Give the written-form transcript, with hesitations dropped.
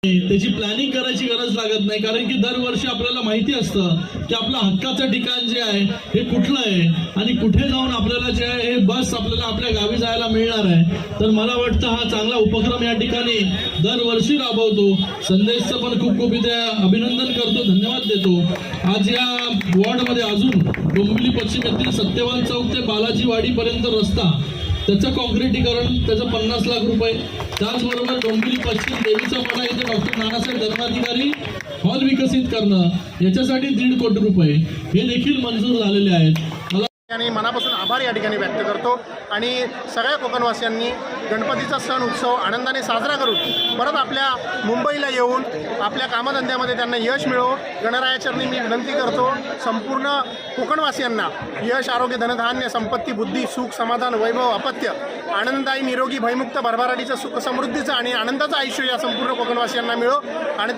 त्याची प्लॅनिंग करायची गरज लागत नाही, कारण की दरवर्षी आपल्याला माहिती असतं की आपलं हक्काचं ठिकाण जे आहे हे कुठलं आहे आणि कुठे जाऊन आपल्याला जे आहे हे बस आपल्याला आपल्या गावी जायला मिळणार आहे. तर मला वाटतं हा चांगला उपक्रम या ठिकाणी दरवर्षी राबवतो. संदेशचं पण खूप खूप इथे अभिनंदन करतो, धन्यवाद देतो. आज या वॉर्डमध्ये अजून डोंबिवली पश्चिम येथील सत्यवान चौक ते बालाजीवाडी पर्यंत रस्ता, त्याचं कॉन्क्रिटीकरण, त्याचं 50 लाख रुपये. त्याचबरोबर डोंबिवली पश्चिम देवीचा पाडा इथे डॉक्टर नानासाहेब धर्माधिकारी हॉल विकसित करणं, याच्यासाठी 1.5 कोटी रुपये हे देखील मंजूर झालेले आहेत. मला आणि मनापासून आभार या ठिकाणी व्यक्त करतो आणि सगळ्या कोकणवासियांनी गणपतीचा सण उत्सव आनंदाने साजरा करून परत आपल्या मुंबईला येऊन आपल्या कामधंद्यामध्ये त्यांना यश मिळो गणरायाचरणी मी विनंती करतो. संपूर्ण कोकणवासियांना यश, आरोग्य, धनधान्य, संपत्ती, बुद्धी, सुख, समाधान, वैभव, अपत्य, आनंददायी, निरोगी, भयमुक्त, भरभराटीचं, सुख, समृद्धीचं आणि आनंदाचं आयुष्य या संपूर्ण कोकणवासियांना मिळो आणि